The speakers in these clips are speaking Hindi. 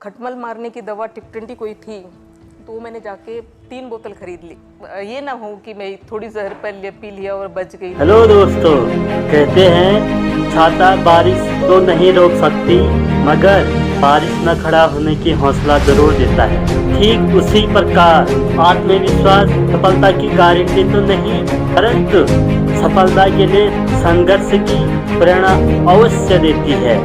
खटमल मारने की दवा टिप 20 कोई थी तो वो मैंने जाके 3 बोतल खरीद ली। ये ना हो कि मैं थोड़ी जहर पी लिया और बच गई। हेलो दोस्तों, कहते हैं छाता बारिश तो नहीं रोक सकती मगर बारिश न खड़ा होने की हौसला जरूर देता है। ठीक उसी प्रकार आत्मविश्वास सफलता की गारंटी तो नहीं परंतु सफलता के लिए संघर्ष की प्रेरणा अवश्य देती है।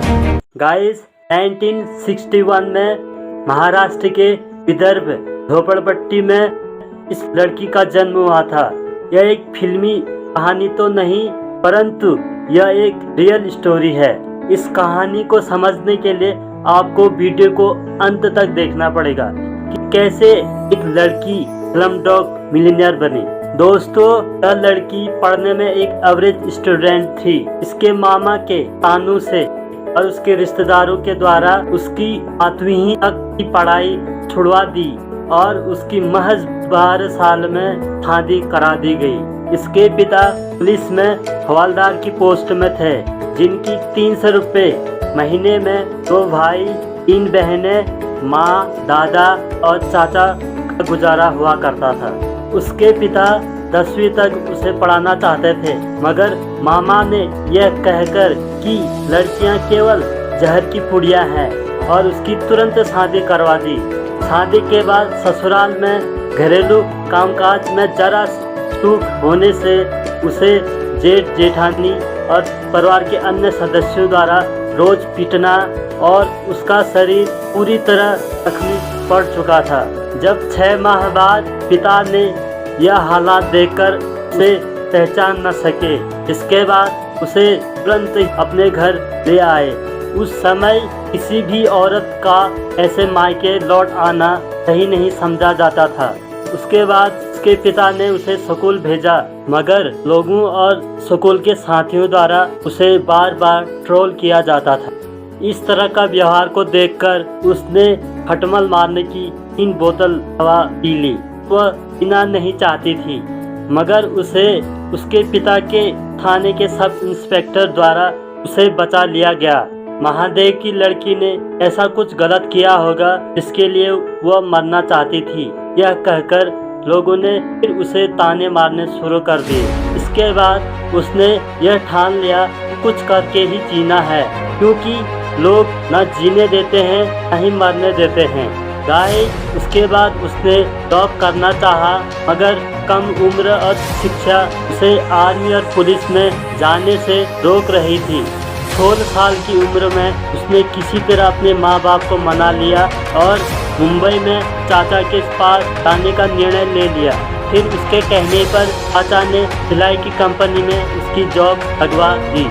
गाइस 1961 में महाराष्ट्र के विदर्भ झोपड़पट्टी में इस लड़की का जन्म हुआ था। यह एक फिल्मी कहानी तो नहीं परंतु यह एक रियल स्टोरी है। इस कहानी को समझने के लिए आपको वीडियो को अंत तक देखना पड़ेगा कि कैसे एक लड़की स्लमडॉग मिलियनेयर बनी। दोस्तों, यह लड़की पढ़ने में एक एवरेज स्टूडेंट थी। इसके मामा के तानू से और उसके रिश्तेदारों के द्वारा उसकी 8वीं तक की पढ़ाई छुड़वा दी और उसकी महज 12 साल में शादी करा दी गई। इसके पिता पुलिस में हवलदार की पोस्ट में थे, जिनकी 300 रुपये महीने में 2 भाई 3 बहनें, माँ, दादा और चाचा का गुजारा हुआ करता था। उसके पिता 10वीं तक उसे पढ़ाना चाहते थे मगर मामा ने यह कहकर कि लड़कियां केवल जहर की पुड़िया हैं और उसकी तुरंत शादी करवा दी। शादी के बाद ससुराल में घरेलू कामकाज में जरा चूक होने से उसे जेठ जेठानी और परिवार के अन्य सदस्यों द्वारा रोज पीटना और उसका शरीर पूरी तरह जख्मी पड़ चुका था। जब 6 माह बाद पिता ने यह हालात देखकर उसे पहचान न सके, इसके बाद उसे तुरंत अपने घर ले आए। उस समय किसी भी औरत का ऐसे मायके लौट आना सही नहीं समझा जाता था। उसके बाद उसके पिता ने उसे स्कूल भेजा मगर लोगों और स्कूल के साथियों द्वारा उसे बार बार ट्रोल किया जाता था। इस तरह का व्यवहार को देखकर उसने खटमल मारने की 3 बोतल दवा पी ली। वह पीना नहीं चाहती थी मगर उसे उसके पिता के थाने के सब इंस्पेक्टर द्वारा उसे बचा लिया गया। महादेव की लड़की ने ऐसा कुछ गलत किया होगा जिसके लिए वह मरना चाहती थी, यह कहकर लोगों ने फिर उसे ताने मारने शुरू कर दिए। इसके बाद उसने यह ठान लिया कि कुछ करके ही जीना है, क्योंकि लोग न जीने देते हैं न ही मरने देते हैं। गाइस, उसके बाद उसने जॉब करना चाहा मगर कम उम्र और शिक्षा उसे आर्मी और पुलिस में जाने से रोक रही थी। 16 साल की उम्र में उसने किसी तरह अपने माँ बाप को मना लिया और मुंबई में चाचा के पास जाने का निर्णय ले लिया। फिर उसके कहने पर चाचा ने सिलाई की कंपनी में उसकी जॉब लगवा दी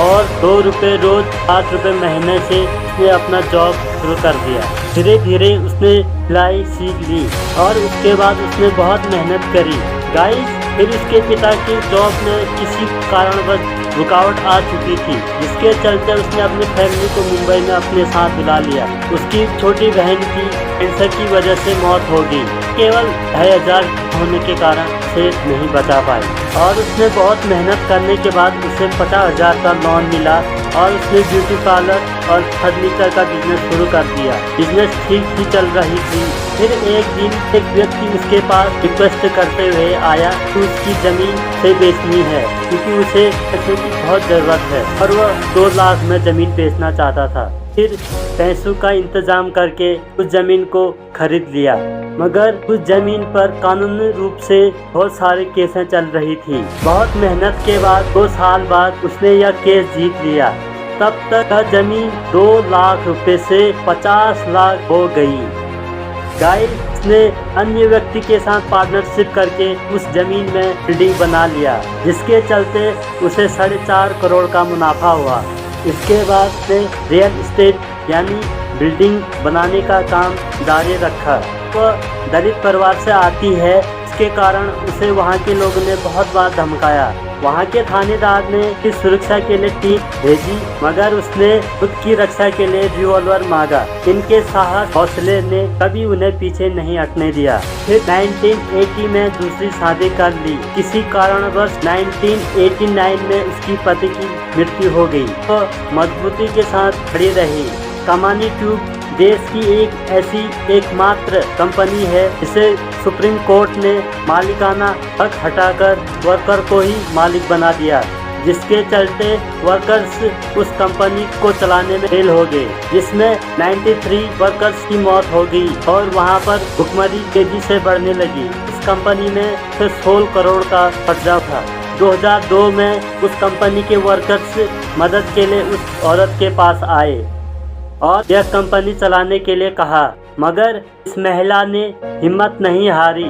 और 2 रुपये रोज 8 रुपये महीने से उसने अपना जॉब शुरू कर दिया। धीरे धीरे उसने सिलाई सीख ली और उसके बाद उसने बहुत मेहनत करी। गाइस, फिर उसके पिता की जॉब में किसी कारणवश रुकावट आ चुकी थी, जिसके चलते उसने अपनी फैमिली को मुंबई में अपने साथ बुला लिया। उसकी छोटी बहन की कैंसर की वजह से मौत हो गई। केवल 2,500 होने के कारण से नहीं बचा पाई और उसने बहुत मेहनत करने के बाद उसे 50,000 का लोन मिला और उसने ब्यूटी पार्लर और फर्नीचर का बिजनेस शुरू कर दिया। बिजनेस ठीक ही चल रही थी। फिर एक दिन एक व्यक्ति उसके पास रिक्वेस्ट करते हुए आया कि उसकी जमीन से बेचनी है क्योंकि उसे पैसे की बहुत जरूरत है और वह 2 लाख में जमीन बेचना चाहता था। फिर पैसों का इंतजाम करके उस जमीन को खरीद लिया मगर उस जमीन पर कानूनी रूप से बहुत सारे केसें चल रही थी। बहुत मेहनत के बाद 2 साल बाद उसने यह केस जीत लिया। तब तक यह जमीन 2 लाख रुपए से 50 लाख हो गई। गाइस, उसने अन्य व्यक्ति के साथ पार्टनरशिप करके उस जमीन में बिल्डिंग बना लिया, जिसके चलते उसे 4.5 करोड़ का मुनाफा हुआ। इसके बाद उसने रियल एस्टेट यानी बिल्डिंग बनाने का काम जारी रखा। वह दलित परिवार से आती है, इसके कारण उसे वहाँ के लोगों ने बहुत बार धमकाया। वहाँ के थानेदार ने इस सुरक्षा के लिए टीम भेजी मगर उसने खुद की रक्षा के लिए रिवॉल्वर मांगा। इनके साहस हौसले ने कभी उन्हें पीछे नहीं हटने दिया। फिर 1980 में दूसरी शादी कर ली। किसी कारणवश 1989 में उसकी पति की मृत्यु हो गई तो मजबूती के साथ खड़ी रही। कमानी ट्यूब देश की एक ऐसी एकमात्र कंपनी है जिसे सुप्रीम कोर्ट ने मालिकाना हक हटाकर वर्कर को ही मालिक बना दिया, जिसके चलते वर्कर्स उस कंपनी को चलाने में फेल हो गए, जिसमें 93 वर्कर्स की मौत हो गई और वहां पर भुखमरी तेजी से बढ़ने लगी। इस कंपनी में से 16 करोड़ का कर्जा था। 2002 में उस कंपनी के वर्कर्स मदद के लिए उस औरत के पास आए और यह कंपनी चलाने के लिए कहा, मगर इस महिला ने हिम्मत नहीं हारी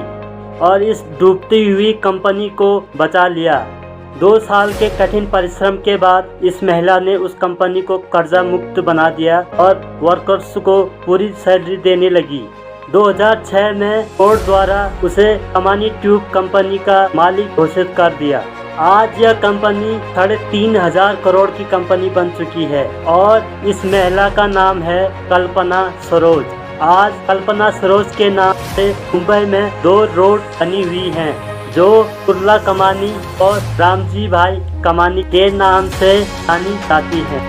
और इस डूबती हुई कंपनी को बचा लिया। 2 साल के कठिन परिश्रम के बाद इस महिला ने उस कंपनी को कर्जा मुक्त बना दिया और वर्कर्स को पूरी सैलरी देने लगी। 2006 में कोर्ट द्वारा उसे अमानी ट्यूब कंपनी का मालिक घोषित कर दिया। आज यह कंपनी 3,500 करोड़ की कंपनी बन चुकी है और इस महिला का नाम है कल्पना सरोज। आज कल्पना सरोज के नाम से मुंबई में 2 रोड बनी हुई हैं, जो कुर्ला कमानी और रामजी भाई कमानी के नाम से जानी जाती है।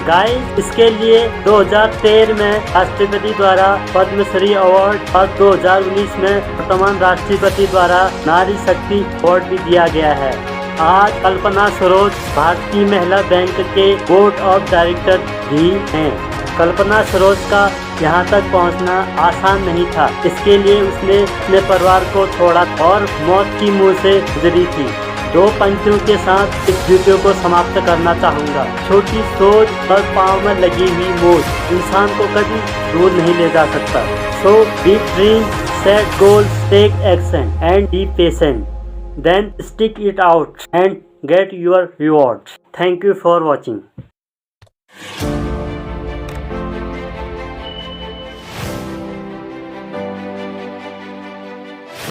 गाइस, इसके लिए 2013 में राष्ट्रपति द्वारा पद्मश्री अवार्ड और 2019 में वर्तमान राष्ट्रपति द्वारा नारी शक्ति अवार्ड भी दिया गया है। आज कल्पना सरोज भारतीय महिला बैंक के बोर्ड ऑफ डायरेक्टर भी हैं। कल्पना सरोज का यहाँ तक पहुँचना आसान नहीं था, इसके लिए उसने अपने परिवार को छोड़ा और मौत की मुँह से गुजरी थी। 2 पंक्तियों के साथ इस वीडियो को समाप्त करना चाहूँगा। छोटी सोच और पाँव में लगी हुई मोच इंसान को कभी दूर नहीं ले जा सकता। So big dream, set goals, take action and be patient, then stick it out and get your rewards. Thank you for watching.